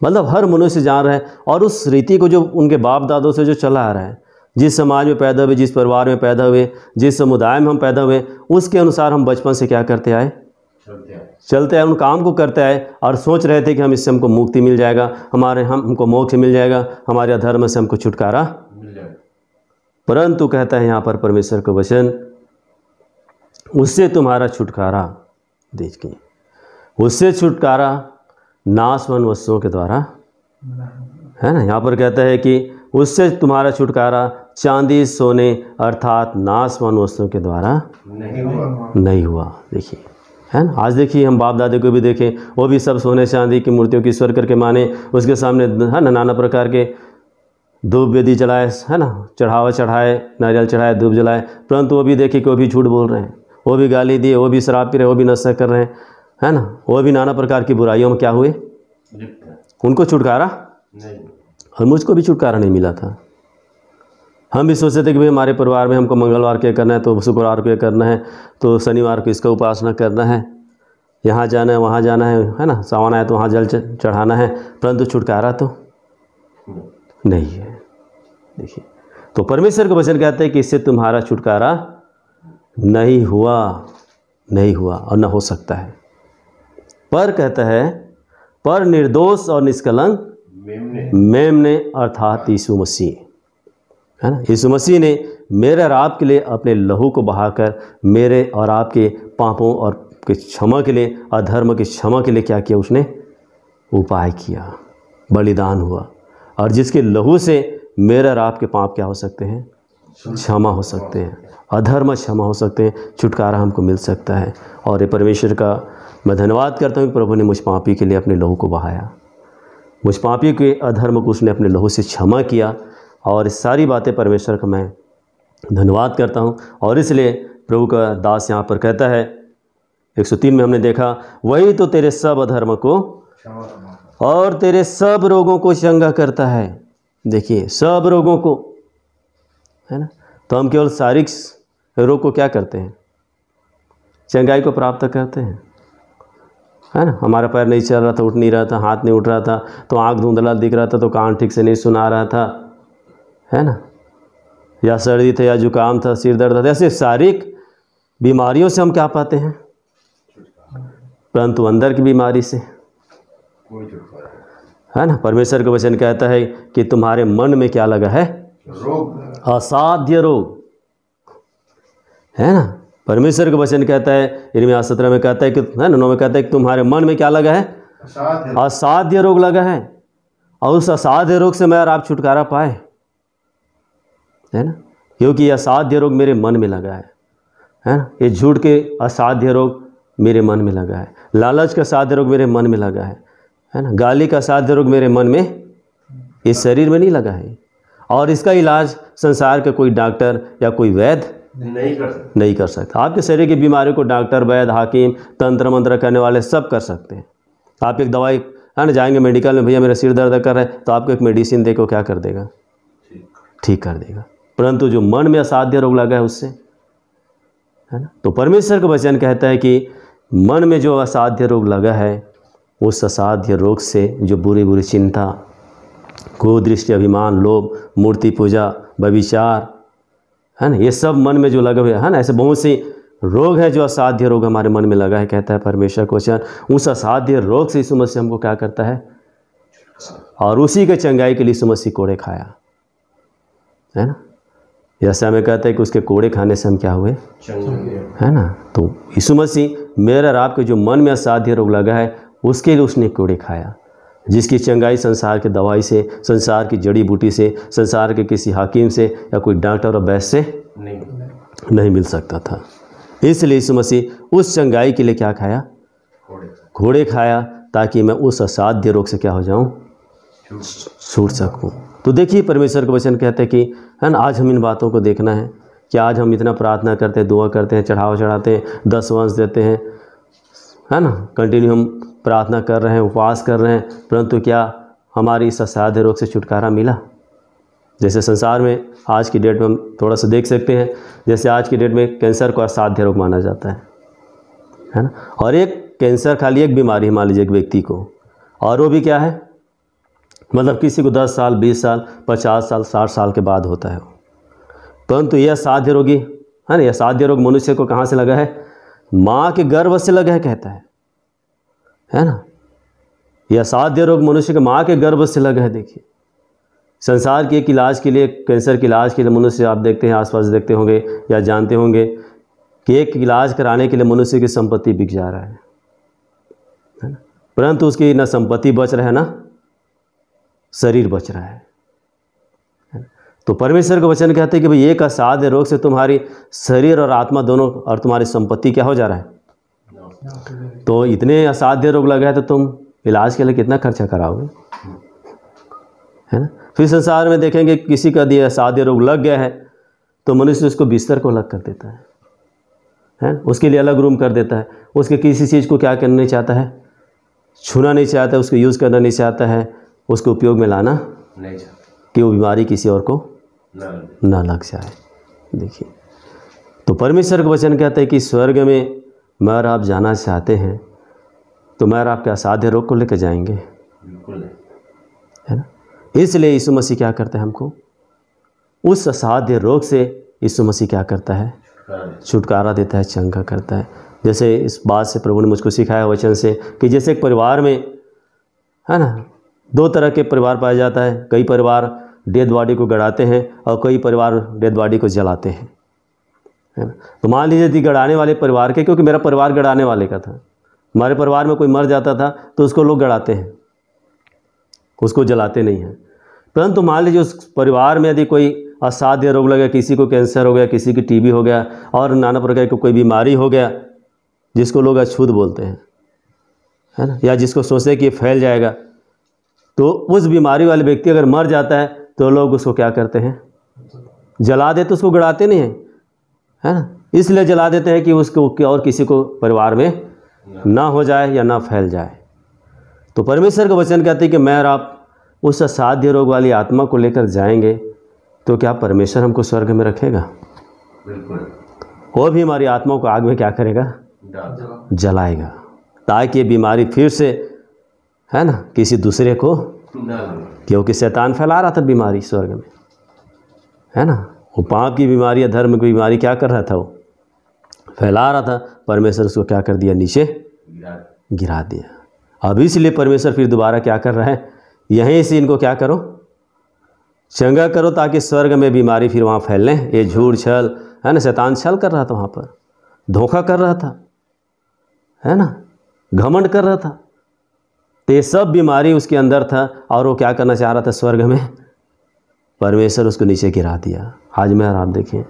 मतलब हर मनुष्य जान रहा है, और उस रीति को जो उनके बाप दादों से जो चला आ रहा है, जिस समाज में पैदा हुए, जिस परिवार में पैदा हुए, जिस समुदाय में हम पैदा हुए, उसके अनुसार हम बचपन से क्या करते आए, चलते आए, उन काम को करते आए, और सोच रहे थे कि हम इससे हमको मुक्ति मिल जाएगा, हमको मोक्ष मिल जाएगा, हमारे अधर्म से हमको छुटकारा मिल जाएगा। परंतु कहता है यहाँ पर परमेश्वर का वचन, उससे तुम्हारा छुटकारा, देखिए, उससे छुटकारा नाशवान वस्तुओं के द्वारा, है ना। यहाँ पर कहता है कि उससे तुम्हारा छुटकारा चांदी सोने अर्थात नाशवान वस्तुओं के द्वारा नहीं हुआ। देखिए, है ना, आज देखिए हम बाप दादे को भी देखें, वो भी सब सोने चांदी की मूर्तियों की ईश्वर करके माने, उसके सामने, है ना, नाना प्रकार के धूप वेदी जलाए, है ना, चढ़ावा चढ़ाए, नारियल चढ़ाए, धूप जलाए, परंतु वो भी देखिए कि वो भी झूठ बोल रहे हैं, वो भी गाली दिए, वो भी शराब पी रहे, वो भी नशा कर रहे हैं, है ना, वो भी नाना प्रकार की बुराइयों में क्या हुए, उनको छुटकारा नहीं, और मुझको भी छुटकारा नहीं मिला था। हम भी सोचते थे कि भाई हमारे परिवार में हमको मंगलवार क्या करना है, तो शुक्रवार को करना है, तो शनिवार को इसका उपासना करना है, यहाँ जाना है, वहाँ जाना है ना, सावन आया तो वहाँ जल चढ़ाना है, परंतु छुटकारा तो नहीं है। देखिए, तो परमेश्वर का वचन कहते हैं कि इससे तुम्हारा छुटकारा नहीं हुआ और न हो सकता है। पर कहता है, पर निर्दोष और निष्कलंक मेमने अर्थात यीशु मसीह, है ना, यीशु मसीह ने मेरे और आपके लिए अपने लहू को बहाकर मेरे और आपके पापों और के क्षमा के लिए, अधर्म की क्षमा के लिए क्या किया, उसने उपाय किया, बलिदान हुआ, और जिसके लहू से मेरे और आपके पाप क्या हो सकते हैं, क्षमा हो सकते हैं, अधर्म क्षमा हो सकते हैं, छुटकारा हमको मिल सकता है। और ये परमेश्वर का मैं धन्यवाद करता हूँ कि प्रभु ने मुझ पापी के लिए अपने लहू को बहाया, मुझ पापी के अधर्म को उसने अपने लहू से क्षमा किया, और इस सारी बातें परमेश्वर का मैं धन्यवाद करता हूँ। और इसलिए प्रभु का दास यहाँ पर कहता है, 103 में हमने देखा, वही तो तेरे सब अधर्म को और तेरे सब रोगों को चंगा करता है। देखिए, सब रोगों को, है ना, तो हम केवल शारीरिक रोग को क्या करते हैं, चंगाई को प्राप्त करते हैं, है ना। हमारा पैर नहीं चल रहा था, उठ नहीं रहा था, हाथ नहीं उठ रहा था, तो आँख धुंधला दिख रहा था, तो कान ठीक से नहीं सुना रहा था, है ना, या सर्दी था, या जुकाम था, सिर दर्द था, ऐसे शारीरिक बीमारियों से हम क्या पाते हैं, परंतु अंदर की बीमारी से, है ना, परमेश्वर का वचन कहता है कि तुम्हारे मन में क्या लगा है, रोग, असाध्य रोग, है ना। परमेश्वर का वचन कहता है, यिर्मयाह 17 में कहता है कि, है ना, 9 में कहता है कि तुम्हारे मन में क्या लगा है, असाध्य रोग लगा है, और उस असाध्य रोग से मैं और आप छुटकारा पाए, है ना, क्योंकि यह असाध्य रोग मेरे मन में लगा है ना, ये झूठ के असाध्य रोग मेरे मन में लगा है, लालच का असाध्य रोग मेरे मन में लगा है ना, गाली का असाध्य रोग मेरे मन में, इस शरीर में नहीं लगा है, और इसका इलाज संसार का कोई डॉक्टर या कोई वैद्य नहीं कर सकता। आपके शरीर की बीमारी को डॉक्टर, वैद्य, हाकिम, तंत्र मंत्र करने वाले सब कर सकते हैं। आप एक दवाई, है ना, जाएंगे मेडिकल में, भैया मेरा सिर दर्द कर रहा है, तो आपको एक मेडिसिन देकर क्या कर देगा, ठीक कर देगा, परंतु जो मन में असाध्य रोग लगा है उससे, है ना। तो परमेश्वर का वचन कहता है कि मन में जो असाध्य रोग लगा है, उस असाध्य रोग से, जो बुरी बुरी चिंता, कुदृष्टि, अभिमान, लोभ, मूर्ति पूजा, व्यभिचार, है ना, ये सब मन में जो लगे हुए, है ना, ऐसे बहुत सी रोग है, जो असाध्य रोग हमारे मन में लगा है, कहता है परमेश्वर का वचन, उस असाध्य रोग से यीशु मसीह हमको क्या करता है, और उसी के चंगाई के लिए यीशु मसीह कोड़े खाया, है ना। जैसे हमें कहता है कि उसके कोड़े खाने से हम क्या हुए, है ना। तो यीशु मसीह मेरे और आपके जो मन में असाध्य रोग लगा है उसके लिए उसने कोड़े खाया, जिसकी चंगाई संसार की दवाई से, संसार की जड़ी बूटी से, संसार के किसी हाकिम से या कोई डॉक्टर और वैद्य से नहीं मिल सकता था। इसलिए यीशु मसीह उस चंगाई के लिए क्या खाया, घोड़े खाया, ताकि मैं उस असाध्य रोग से क्या हो जाऊं, छूट सकूं। तो देखिए परमेश्वर का वचन कहते हैं कि, है ना, आज हम इन बातों को देखना है कि आज हम इतना प्रार्थना करते हैं, दुआ करते हैं, चढ़ावा चढ़ाते हैं, 10 वंश देते हैं, है ना, कंटिन्यू हम प्रार्थना कर रहे हैं, उपवास कर रहे हैं, परंतु क्या हमारी इस असाध्य रोग से छुटकारा मिला? जैसे संसार में आज की डेट में हम थोड़ा सा देख सकते हैं, जैसे आज की डेट में कैंसर को असाध्य रोग माना जाता है ना। और एक कैंसर खाली एक बीमारी मान लीजिए एक व्यक्ति को, और वो भी क्या है, मतलब किसी को 10 साल, 20 साल, 50 साल, 60 साल के बाद होता है। परंतु यह असाध्य रोगी, है ना, यह असाध्य रोग मनुष्य को कहाँ से लगा है, माँ के गर्भ से लगा है, कहता है ना। यह असाध्य रोग मनुष्य के माँ के गर्भ से लगा है। देखिए संसार के एक इलाज के लिए, कैंसर के इलाज के लिए मनुष्य, आप देखते हैं आसपास देखते होंगे या जानते होंगे कि एक इलाज कराने के लिए मनुष्य की संपत्ति बिक जा रहा है ना, परंतु उसकी ना संपत्ति बच रहा है ना शरीर बच रहा है। तो परमेश्वर का वचन कहते हैं कि भाई एक असाध्य रोग से तुम्हारी शरीर और आत्मा दोनों और तुम्हारी संपत्ति क्या हो जा रहा है। तो इतने असाध्य रोग लगा है तो तुम इलाज के लिए कितना खर्चा कराओगे, है ना। फिर संसार में देखेंगे किसी का दिया असाध्य रोग लग गया है तो मनुष्य उसको बिस्तर को अलग कर देता है, उसके लिए अलग रूम कर देता है, उसके किसी चीज़ को क्या करना नहीं चाहता है, छूना नहीं चाहता है, उसको यूज़ करना नहीं चाहता है, उसको उपयोग में लाना नहीं चाहता कि वो बीमारी किसी और को ना लग जाए। देखिए तो परमेश्वर का वचन कहता है कि स्वर्ग में मैं और आप जाना चाहते हैं तो मैं और आपके असाध्य रोग को लेकर जाएंगे, है ना। इसलिए यीशु मसीह क्या करता है, हमको उस असाध्य रोग से यीशु मसीह क्या करता है, छुटकारा देता है, चंगा करता है। जैसे इस बात से प्रभु ने मुझको सिखाया वचन से कि जैसे एक परिवार में, है ना, 2 तरह के परिवार पाया जाता है। कई परिवार डेड बॉडी को गड़ाते हैं और कई परिवार डेड बॉडी को जलाते हैं, है ना। तो मान लीजिए यदि गड़ाने वाले परिवार के, क्योंकि मेरा परिवार गड़ाने वाले का था, हमारे परिवार में कोई मर जाता था तो उसको लोग गड़ाते हैं, उसको जलाते नहीं हैं। परंतु मान लीजिए उस परिवार में यदि कोई असाध्य रोग लगा, किसी को कैंसर हो गया, किसी की टीबी हो गया और नाना प्रकार की कोई बीमारी हो गया जिसको लोग अछूत बोलते हैं, है ना, या जिसको सोचते हैं कि ये फैल जाएगा, तो उस बीमारी वाले व्यक्ति अगर मर जाता है तो लोग उसको क्या करते हैं, जला देते, उसको गड़ाते नहीं हैं, है ना। इसलिए जला देते हैं कि उसको और किसी को परिवार में ना हो जाए या ना फैल जाए। तो परमेश्वर का वचन कहते हैं कि मैं और आप उस असाध्य रोग वाली आत्मा को लेकर जाएंगे तो क्या परमेश्वर हमको स्वर्ग में रखेगा? बिल्कुल। वो भी हमारी आत्मा को आग में क्या करेगा, जलाएगा, ताकि ये बीमारी फिर से, है ना, किसी दूसरे को, क्योंकि शैतान फैला रहा था बीमारी स्वर्ग में, है ना। वो पाप की बीमारी या धर्म की बीमारी क्या कर रहा था, वो फैला रहा था। परमेश्वर उसको क्या कर दिया, नीचे गिरा दिया। अब इसलिए परमेश्वर फिर दोबारा क्या कर रहा है, यहीं से इनको क्या करो, चंगा करो, ताकि स्वर्ग में बीमारी फिर वहाँ फैलने। ये झूठ छल, है ना, शैतान छल कर रहा था, वहाँ पर धोखा कर रहा था, है ना, घमंड कर रहा था। तो ये सब बीमारी उसके अंदर था और वो क्या करना चाह रहा था स्वर्ग में, परमेश्वर उसको नीचे गिरा दिया। आज मैं और आप देखें,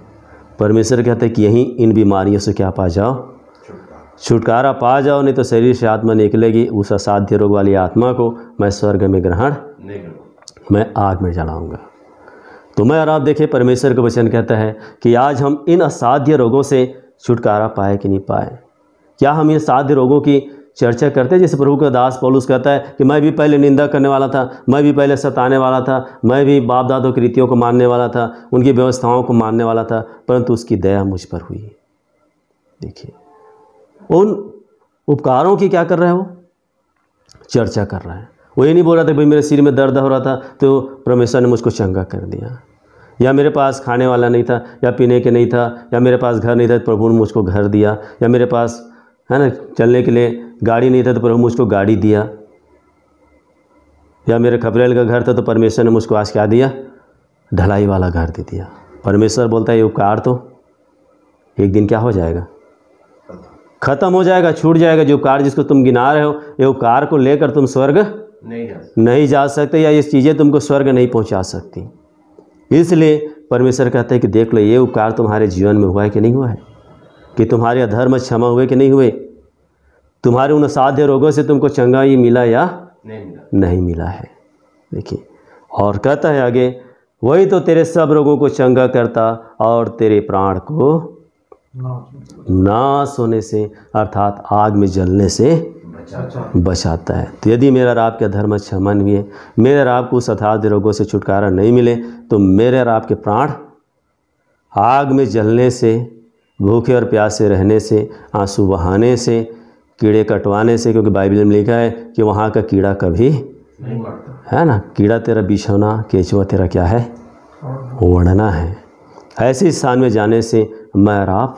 परमेश्वर कहते हैं कि यहीं इन बीमारियों से क्या पा जाओ, छुटकारा पा जाओ, नहीं तो शरीर से आत्मा निकलेगी। उस असाध्य रोग वाली आत्मा को मैं स्वर्ग में ग्रहण मैं आग में जलाऊंगा। तो मैं और आप देखें, परमेश्वर का वचन कहता है कि आज हम इन असाध्य रोगों से छुटकारा पाए कि नहीं पाए। क्या हम इन असाध्य रोगों की चर्चा करते हैं? जैसे प्रभु का दास पौलुस कहता है कि मैं भी पहले निंदा करने वाला था, मैं भी पहले सताने वाला था, मैं भी बाप दादों की रीतियों को मानने वाला था, उनकी व्यवस्थाओं को मानने वाला था, परंतु उसकी दया मुझ पर हुई। देखिए उन उपकारों की क्या कर रहा है, वो चर्चा कर रहा है। वो ये नहीं बोल रहा था भाई मेरे सिर में दर्द हो रहा था तो परमेश्वर ने मुझको चंगा कर दिया। या मेरे पास खाने वाला नहीं था, या पीने के नहीं था, या मेरे पास घर नहीं था तो प्रभु ने मुझको घर दिया, या मेरे पास है ना चलने के लिए गाड़ी नहीं था तो प्रभु मुझको गाड़ी दिया, या मेरे खपरेल का घर था तो परमेश्वर ने मुझको आज क्या दिया, ढलाई वाला घर दे दिया। परमेश्वर बोलता है ये उपकार तो एक दिन क्या हो जाएगा, खत्म हो जाएगा, छूट जाएगा। जो उपकार जिसको तुम गिना रहे हो, ये उपकार को लेकर तुम स्वर्ग नहीं जा सकते, या ये चीज़ें तुमको स्वर्ग नहीं पहुंचा सकती। इसलिए परमेश्वर कहते हैं कि देख लो ये उपकार तुम्हारे जीवन में हुआ है कि नहीं हुआ है, कि तुम्हारे अधर्म क्षमा हुए कि नहीं हुए, तुम्हारे उन असाध्य रोगों से तुमको चंगाई मिला या नहीं मिला है। देखिए और कहता है आगे, वही तो तेरे सब रोगों को चंगा करता और तेरे प्राण को नाश होने से अर्थात आग में जलने से बचाता है। तो यदि मेरा और आपके अधर्म क्षमा नहीं है, मेरे और आपको उस असाध्य रोगों से छुटकारा नहीं मिले, तो मेरे और आपके प्राण आग में जलने से, भूखे और प्यासे रहने से, आंसू बहाने से, कीड़े कटवाने से, क्योंकि बाइबल में लिखा है कि वहाँ का कीड़ा कभी नहीं मरता है ना, कीड़ा तेरा बिछौना, केचुआ तेरा क्या है, ओढ़ना है। ऐसे स्थान में जाने से मैं और आप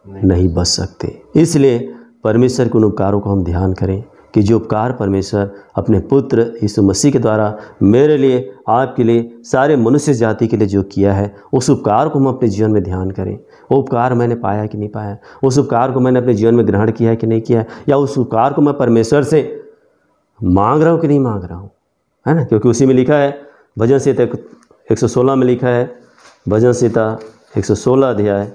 नहीं बच सकते। इसलिए परमेश्वर के उन उपकारों को हम ध्यान करें कि जो उपकार परमेश्वर अपने पुत्र यीशु मसीह के द्वारा मेरे लिए, आपके लिए, सारे मनुष्य जाति के लिए जो किया है, उस उपकार को हम अपने जीवन में ध्यान करें। वो उपकार मैंने पाया कि नहीं पाया, उस उपकार को मैंने अपने जीवन में ग्रहण किया है कि नहीं किया है, या उस उपकार को मैं परमेश्वर से मांग रहा हूँ कि नहीं मांग रहा हूँ, है ना। क्योंकि उसी में लिखा है, भजन संहिता 116 में लिखा है, भजन संहिता 116 अध्याय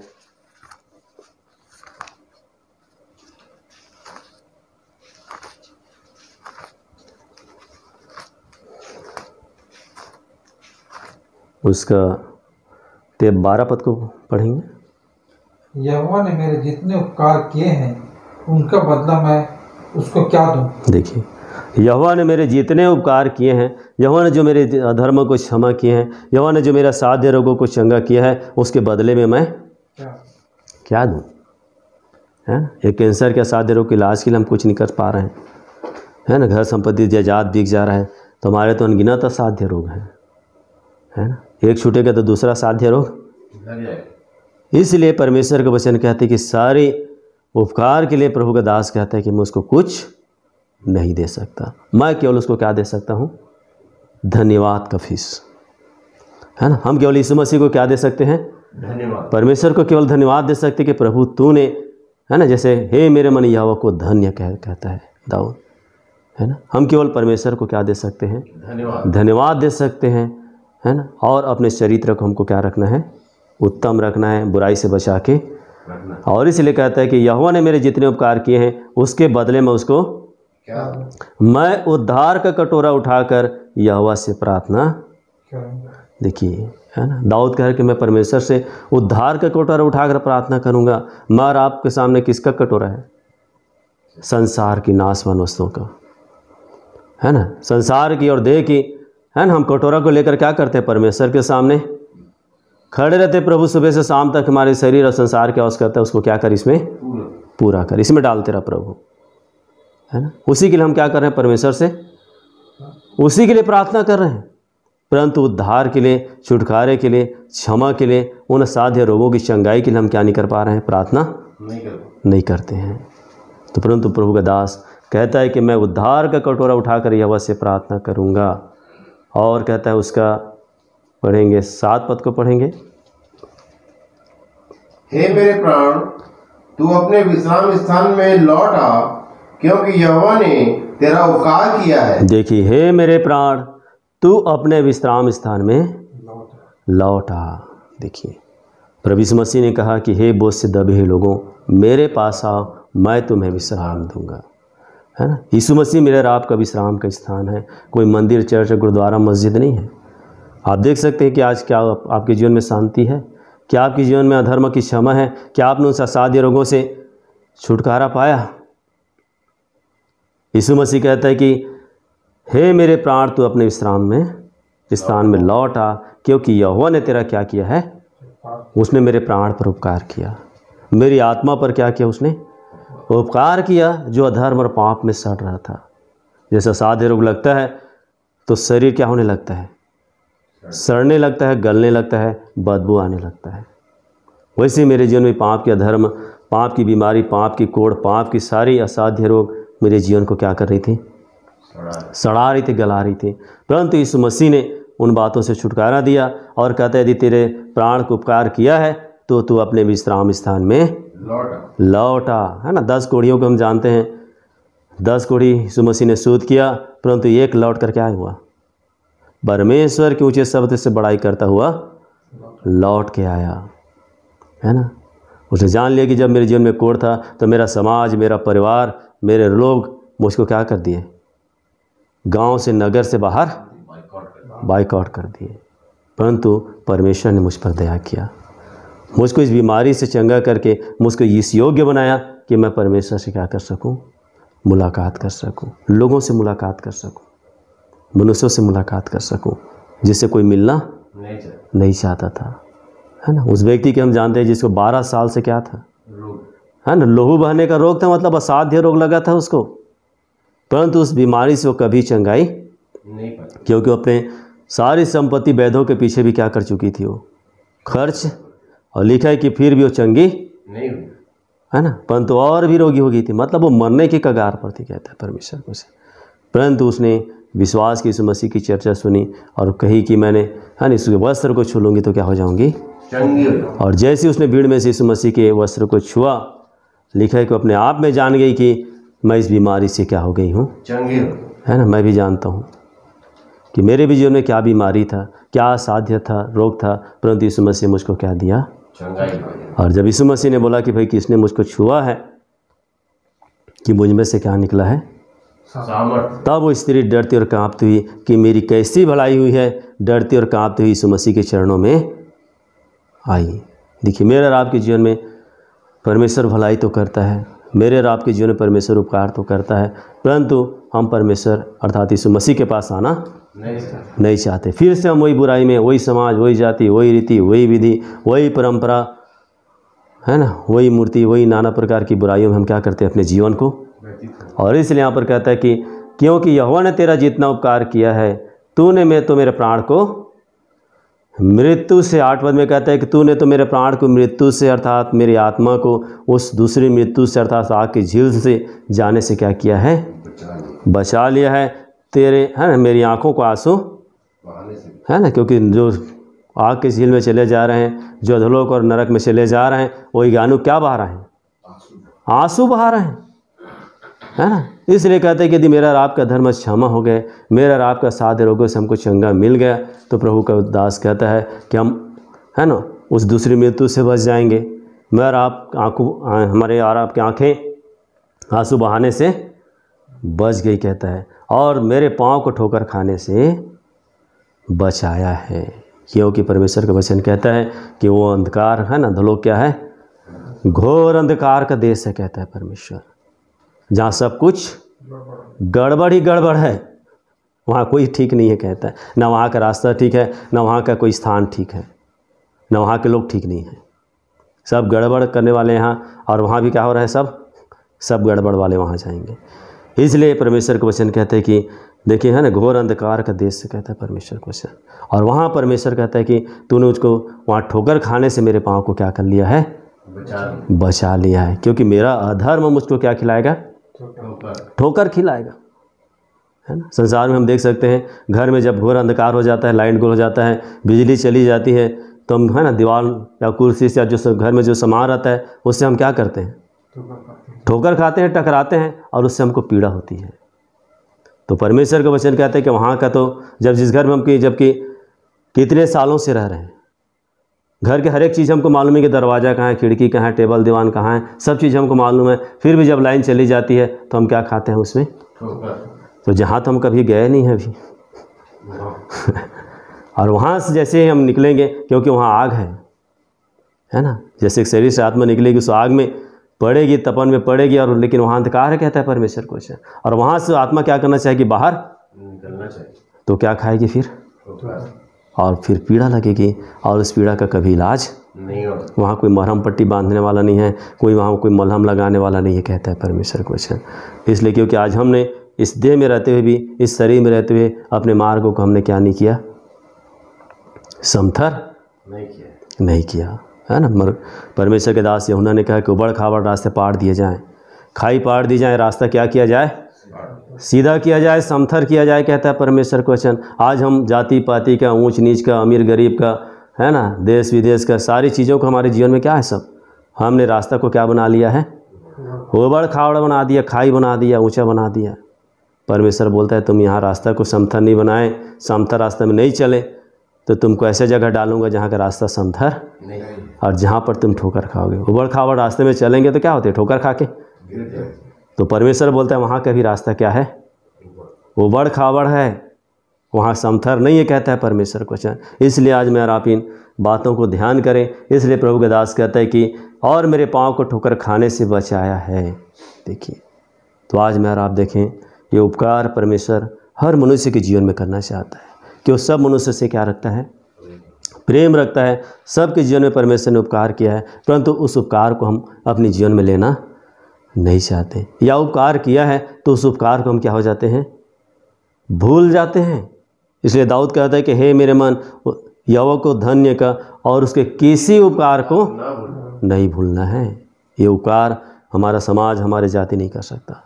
12 पद को पढ़ेंगे। यहोवा ने मेरे जितने उपकार किए हैं उनका बदला मैं उसको क्या दूं। देखिए, यहोवा ने मेरे जितने उपकार किए हैं, यहोवा ने जो मेरे अधर्म को क्षमा किए हैं, यहोवा ने जो मेरा साध्य रोगों को चंगा किया है, उसके बदले में मैं क्या दूं, है ना। एक कैंसर के साध्य रोग के इलाज के लिए हम कुछ नहीं कर पा रहे हैं, है ना। घर संपत्ति जायदाद बिक जा रहा है, तो हमारे तो अनगिनत असाध्य रोग हैं, है ना। एक छूटेगा तो दूसरा साध्य रोग। इसलिए परमेश्वर का वचन कहते हैं कि सारे उपकार के लिए प्रभु का दास कहता है कि मैं उसको कुछ नहीं दे सकता, मैं केवल उसको क्या दे सकता हूँ, धन्यवाद का फीस, है ना। हम केवल यीशु मसीह को क्या दे सकते हैं, धन्यवाद। परमेश्वर को केवल धन्यवाद दे सकते कि प्रभु तूने, है ना, जैसे हे मेरे मन यहोवा को धन्य कहता है दाऊद, है ना। हम केवल परमेश्वर को क्या दे सकते हैं, धन्यवाद दे सकते हैं, है ना। और अपने चरित्र को हमको क्या रखना है, उत्तम रखना है, बुराई से बचा के रखना। और इसलिए कहता है कि यहोवा ने मेरे जितने उपकार किए हैं उसके बदले में उसको क्या, मैं उद्धार का कटोरा उठाकर यहोवा से प्रार्थना। देखिए, है ना, दाऊद कह रहे कि मैं परमेश्वर से उद्धार का कटोरा उठाकर प्रार्थना करूंगा। मैं और आपके सामने किसका कटोरा है, संसार की नाशवान वस्तुओं का, है ना, संसार की और देह की, है ना। हम कटोरा को लेकर क्या करते हैं, परमेश्वर के सामने खड़े रहते। प्रभु सुबह से शाम तक हमारे शरीर और संसार की आवश्यकता है, उसको क्या कर, इसमें पूरा कर, इसमें डालते रहा प्रभु, है ना। उसी के लिए हम क्या कर रहे हैं, परमेश्वर से उसी के लिए प्रार्थना कर रहे हैं। परंतु उद्धार के लिए, छुटकारे के लिए, क्षमा के लिए, उन असाध्य रोगों की चंगाई के लिए हम क्या नहीं कर पा रहे हैं, प्रार्थना नहीं करते हैं। तो परंतु प्रभु का दास कहता है कि मैं उद्धार का कटोरा उठाकर यहोवा से प्रार्थना करूंगा। और कहता है, उसका पढ़ेंगे 7 पद को पढ़ेंगे। हे मेरे प्राण, तू अपने विश्राम स्थान में लौट आ, क्योंकि यहोवा ने तेरा उपकार किया है। देखिए, हे मेरे प्राण, तू अपने विश्राम स्थान में लौट आ। देखिए, प्रभु यीशु मसीह ने कहा कि हे बोझ से दबे हुए लोगों, मेरे पास आओ, मैं तुम्हें विश्राम दूंगा, है ना। यीशु मसीह मेरे और आपका विश्राम का स्थान है, कोई मंदिर, चर्च, गुरुद्वारा, मस्जिद नहीं है। आप देख सकते हैं कि आज क्या आपके जीवन में शांति है, क्या आपके जीवन में अधर्म की क्षमा है, क्या आपने उन असाध्य रोगों से छुटकारा पाया। यीशु मसीह कहता है कि हे मेरे प्राण, तू अपने विश्राम में स्थान में लौट आ, क्योंकि यहोवा ने तेरा क्या किया है, उसने मेरे प्राण पर उपकार किया, मेरी आत्मा पर क्या किया, उसने उपकार किया, जो अधर्म और पाप में सड़ रहा था। जैसे असाध्य रोग लगता है तो शरीर क्या होने लगता है, सड़ने लगता है, गलने लगता है, बदबू आने लगता है। वैसे मेरे जीवन में पाप के अधर्म, पाप की बीमारी, पाप की कोड़, पाप की सारी असाध्य रोग मेरे जीवन को क्या कर रही थी? सड़ा रही थी, गला रही थी। परंतु यीशु मसीह ने उन बातों से छुटकारा दिया और कहता है यदि तेरे प्राण को उपकार किया है तो तू अपने विश्राम स्थान में लौटा। है ना, 10 कोढ़ियों को हम जानते हैं, 10 कोढ़ी यीशु मसीह ने सूत किया, परंतु एक लौट कर क्या हुआ? परमेश्वर के ऊंचे शब्द से बड़ाई करता हुआ लौट के आया। है ना, उसने जान लिया कि जब मेरे जीवन में कोढ़ था तो मेरा समाज, मेरा परिवार, मेरे लोग मुझको क्या कर दिए? गांव से, नगर से बाहर बाइकआउट कर दिए। परंतु परमेश्वर ने मुझ पर दया किया, मुझको इस बीमारी से चंगा करके मुझको इस योग्य बनाया कि मैं परमेश्वर से क्या कर सकूं? मुलाकात कर सकूं, लोगों से मुलाकात कर सकूं, मनुष्यों से मुलाकात कर सकूं जिससे कोई मिलना नहीं चाहता था। है ना, उस व्यक्ति के हम जानते हैं जिसको 12 साल से क्या था? है ना, लहू बहने का रोग था, मतलब असाध्य रोग लगा था उसको। परंतु उस बीमारी से वो कभी चंगाई नहीं पाई, क्योंकि वो अपने सारी संपत्ति वैद्यों के पीछे भी क्या कर चुकी थी? वो खर्च, और लिखा है कि फिर भी वो चंगी नहीं हुई। है ना, परंतु और भी रोगी हो गई थी, मतलब वो मरने की कगार पर थी, कहता है परमेश्वर को से। परंतु उसने विश्वास की यीशु मसीह की चर्चा सुनी और कही कि मैंने, है ना, इसके वस्त्र को छू लूँगी तो क्या हो जाऊँगी? चंगी। और जैसे उसने भीड़ में से यीशु मसीह के वस्त्र को छुआ, लिखा है कि अपने आप में जान गई कि मैं इस बीमारी से क्या हो गई हूँ? चंगी। है ना, मैं भी जानता हूँ कि मेरे भी जीवन में क्या बीमारी था, क्या असाध्य था, रोग था, परंतु यीशु मसीह मुझको क्या दिया? चंगाई। और जब यीशु मसीह ने बोला कि भाई किसने मुझको छुआ है, कि मुझ में से क्या निकला है? सामर्थ। तब वो स्त्री डरती और कांपती हुई कि मेरी कैसी भलाई हुई है, डरती और कांपती हुई यीशु मसीह के चरणों में आई। देखिए, मेरे और आपके जीवन में परमेश्वर भलाई तो करता है, मेरे और आपके जीवन में परमेश्वर उपकार तो करता है, परंतु हम परमेश्वर अर्थात यीशु मसीह के पास आना नहीं चाहते। फिर से हम वही बुराई में, वही समाज, वही जाति, वही रीति, वही विधि, वही परंपरा, है ना, वही मूर्ति, वही नाना प्रकार की बुराइयों में हम क्या करते हैं? अपने जीवन को। और इसलिए यहाँ पर कहता है कि क्योंकि यहोवा ने तेरा जितना उपकार किया है, तूने मेरे प्राण को मृत्यु से, 8 पद में कहता है कि तूने तो मेरे प्राण को मृत्यु से अर्थात मेरी आत्मा को उस दूसरी मृत्यु से अर्थात आग की झील से जाने से क्या किया है? बचा लिया है। तेरे, है ना, मेरी आंखों को आंसू, है ना, क्योंकि जो आग की झील में चले जा रहे हैं, जो अधोलोक और नरक में चले जा रहे हैं, वही गानू क्या बहा रहे हैं? आंसू बहा रहे हैं। है ना, इसलिए कहते हैं कि यदि मेरा और आपका धर्म क्षमा हो गए, मेरा और आपका साध्य रोगों से हमको चंगा मिल गया, तो प्रभु का दास कहता है कि हम, है ना, उस दूसरी मृत्यु से बच जाएंगे। मैं और आप आंखों, हमारे और आपकी आंखें आंसू बहाने से बच गई, कहता है, और मेरे पाँव को ठोकर खाने से बचाया है। क्योंकि परमेश्वर का वचन कहता है कि वो अंधकार, है ना, धलोक क्या है? घोर अंधकार का देश है, कहता है परमेश्वर, जहाँ सब कुछ गड़बड़ ही गड़बड़ है, वहाँ कोई ठीक नहीं है, कहता है। ना वहाँ का रास्ता ठीक है, ना वहाँ का कोई स्थान ठीक है, ना वहाँ के लोग ठीक नहीं हैं, सब गड़बड़ करने वाले यहाँ, और वहाँ भी क्या हो रहा है? सब गड़बड़ वाले वहाँ जाएंगे। इसलिए परमेश्वर का वचन कहते हैं कि देखिए, है ना, घोर अंधकार का देश से, कहता है परमेश्वर का वचन, और वहाँ परमेश्वर कहता है कि तूने मुझको वहाँ ठोकर खाने से मेरे पाँव को क्या कर लिया है? बचा लिया है। क्योंकि मेरा अधर्म मुझको क्या खिलाएगा? ठोकर खिलाएगा। है ना, संसार में हम देख सकते हैं, घर में जब घोर अंधकार हो जाता है, लाइट गुल हो जाता है, बिजली चली जाती है, तो हम, है ना, दीवार या कुर्सी से, या जो घर में जो सामान रहता है, उससे हम क्या करते हैं? ठोकर खाते हैं, टकराते हैं, और उससे हमको पीड़ा होती है। तो परमेश्वर का वचन कहते हैं कि वहाँ का तो, जब जिस घर में हम जबकि कितने सालों से रह रहे हैं, घर के हर एक चीज़ हमको मालूम है कि दरवाज़ा कहाँ है, खिड़की कहाँ है, टेबल दीवान कहाँ है, सब चीज़ हमको मालूम है, फिर भी जब लाइन चली जाती है तो हम क्या खाते हैं उसमें? तो जहाँ तो हम कभी गए नहीं हैं अभी और वहाँ से जैसे ही हम निकलेंगे, क्योंकि वहाँ आग है ना, जैसे एक शरीर से आत्मा निकलेगी, उस आग में पड़ेगी, तपन में पड़ेगी, और लेकिन वहाँ अंधकार है, कहता है परमेश्वर को। और वहाँ से आत्मा क्या करना चाहेगी? बाहर निकलना चाहिए। तो क्या खाएगी फिर? और फिर पीड़ा लगेगी, और उस पीड़ा का कभी इलाज नहीं होगा। वहाँ कोई मरहम पट्टी बांधने वाला नहीं है, कोई वहाँ कोई मलहम लगाने वाला नहीं है, कहता है परमेश्वर को वचन। इसलिए क्योंकि आज हमने इस देह में रहते हुए भी, इस शरीर में रहते हुए अपने मार्गों को हमने क्या नहीं किया? समथर नहीं किया, है ना। मगर परमेश्वर के दास यूहन्ना ने कहा कि उबड़ खाबड़ रास्ते पाड़ दिए जाएं, खाई पाड़ दी जाए, रास्ता क्या किया जाए, सीधा किया जाए, समथर किया जाए, कहता है परमेश्वर का वचन। आज हम जाति पाति का, ऊंच नीच का, अमीर गरीब का, है ना, देश विदेश का, सारी चीज़ों को हमारे जीवन में क्या है, सब हमने रास्ता को क्या बना लिया है, उबड़ खाबड़ बना दिया, खाई बना दिया, ऊंचा बना दिया। परमेश्वर बोलता है तुम यहाँ रास्ता को समथर नहीं बनाए, समथर रास्ते में नहीं चले तो तुमको ऐसे जगह डालूंगा जहाँ का रास्ता समथर और जहाँ पर तुम ठोकर खाओगे। उबड़ खाबड़ रास्ते में चलेंगे तो क्या होते हैं, ठोकर खा के। तो परमेश्वर बोलता है वहाँ का भी रास्ता क्या है, उबड़ खाबड़ है, वहाँ समथर नहीं है, कहता है परमेश्वर को वचन। इसलिए आज मैं और आप इन बातों को ध्यान करें। इसलिए प्रभु के दास कहता है कि और मेरे पाँव को ठोकर खाने से बचाया है। देखिए, तो आज मैं और आप देखें, ये उपकार परमेश्वर हर मनुष्य के जीवन में करना चाहता है कि वो सब मनुष्य से क्या रखता है, प्रेम रखता है। सबके जीवन में परमेश्वर ने उपकार किया है, परंतु उस उपकार को हम अपने जीवन में लेना नहीं चाहते, या उपकार किया है तो उस उपकार को हम क्या हो जाते हैं, भूल जाते हैं। इसलिए दाऊद कहता है कि हे मेरे मन यहोवा को धन्य का और उसके किसी उपकार को नहीं भूलना है। ये उपकार हमारा समाज, हमारे जाति नहीं कर सकता,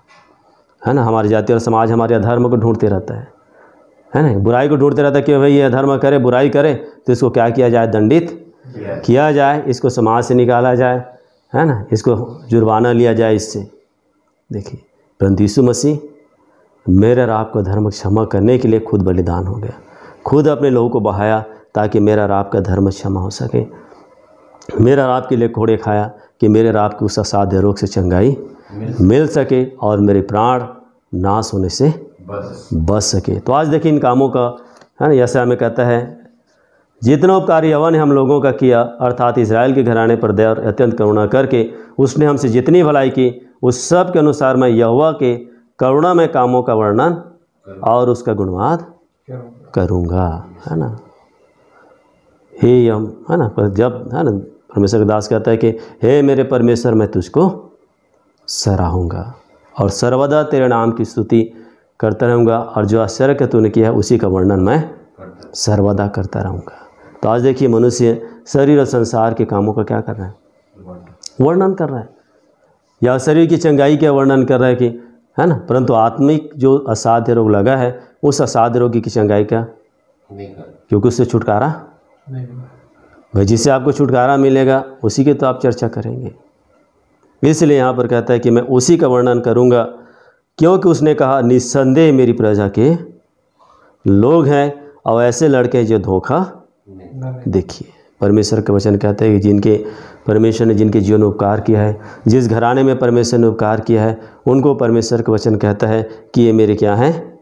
है ना। हमारी जाति और समाज हमारे अधर्म को ढूंढते रहता है ना, बुराई को ढूंढते रहता है कि भाई ये अधर्म करे, बुराई करे तो इसको क्या किया जाए, दंडित किया जाए, इसको समाज से निकाला जाए, है ना, इसको जुर्माना लिया जाए इससे। देखिए, परंतु यीशु मसीह मेरे और आपको धर्म क्षमा करने के लिए खुद बलिदान हो गया, खुद अपने लोगों को बहाया ताकि मेरा और आपका धर्म क्षमा हो सके। मेरा और आपके लिए कोड़े खाया कि मेरे और आपको उस असाध्य रोग से चंगाई मिल सके और मेरे प्राण नाश होने से बच सके। तो आज देखिए इन कामों का, है ना, जैसे हमें कहता है जितना उपकार यहोवा ने हम लोगों का किया, अर्थात इजराइल के घराने पर दया और अत्यंत करुणा करके उसने हमसे जितनी भलाई की, उस सब के अनुसार मैं यहोवा के करुणामय कामों का वर्णन और उसका गुणवाद करूँगा, है ना। हे हम, है ना, पर जब, है ना, परमेश्वर का दास कहता है कि हे मेरे परमेश्वर मैं तुझको सराहूँगा और सर्वदा तेरे नाम की स्तुति करता रहूँगा, और जो आश्चर्य का तूने किया है उसी का वर्णन मैं सर्वदा करता रहूँगा। तो आज देखिए मनुष्य शरीर और संसार के कामों का क्या कर रहा है, वर्णन कर रहा है, या शरीर की चंगाई का वर्णन कर रहा है कि, है ना, परंतु आत्मिक जो असाध्य रोग लगा है उस असाध्य रोगी की चंगाई का नहीं कर, क्योंकि उससे छुटकारा नहीं, भाई जिससे आपको छुटकारा मिलेगा उसी की तो आप चर्चा करेंगे। इसलिए यहाँ पर कहता है कि मैं उसी का वर्णन करूँगा, क्योंकि उसने कहा निस्संदेह मेरी प्रजा के लोग हैं और ऐसे लड़के जो धोखा। देखिए परमेश्वर का वचन कहता है कि जिनके परमेश्वर ने जिनके जीवन में उपकार किया है, जिस घराने में परमेश्वर ने उपकार किया है, उनको परमेश्वर का वचन कहता है कि ये मेरे क्या हैं,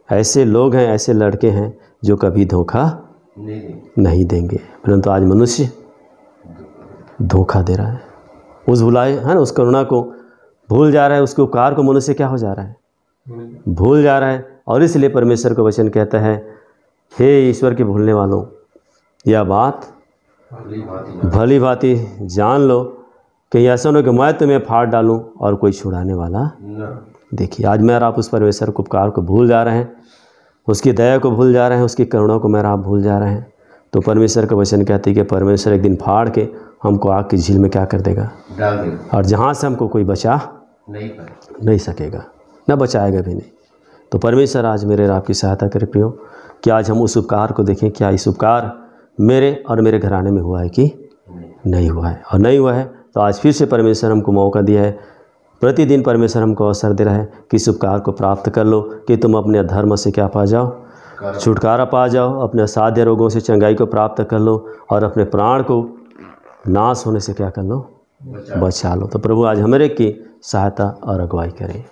ऐसे लोग हैं, ऐसे लड़के हैं जो कभी धोखा नहीं देंगे। परंतु आज मनुष्य धोखा दे रहा है, उस भुलाए, है ना, उस करुणा को भूल जा रहा है, उसके उपकार को मनुष्य क्या हो जा रहा है, भूल जा रहा है। और इसलिए परमेश्वर का वचन कहता है हे ईश्वर के भूलने वालों, यह बात भली भांति जान लो कि ऐसा न कि मैं तुम्हें फाड़ डालूं और कोई छुड़ाने वाला। देखिए आज मैं और आप उस परमेश्वर के उपकार को भूल जा रहे हैं, उसकी दया को भूल जा रहे हैं, उसकी करुणा को मैं और आप भूल जा रहे हैं। तो परमेश्वर का वचन कहती है कि परमेश्वर एक दिन फाड़ के हमको आग की झील में क्या कर देगा, डाल देगा, और जहाँ से हमको कोई बचा नहीं सकेगा, न बचाएगा भी नहीं। तो परमेश्वर आज मेरे और आपकी सहायता करे प्रियो कि आज हम उस उपकार को देखें, क्या इस उपकार मेरे और मेरे घराने में हुआ है कि नहीं हुआ है, और नहीं हुआ है तो आज फिर से परमेश्वर हमको मौका दिया है, प्रतिदिन परमेश्वर हमको अवसर दे रहा है कि इस उपकार को प्राप्त कर लो कि तुम अपने अधर्म से क्या पा जाओ, छुटकारा पा जाओ, अपने असाध्य रोगों से चंगाई को प्राप्त कर लो और अपने प्राण को नाश होने से क्या कर लो, बचा लो। तो प्रभु आज हमारे की सहायता और अगुवाई करें।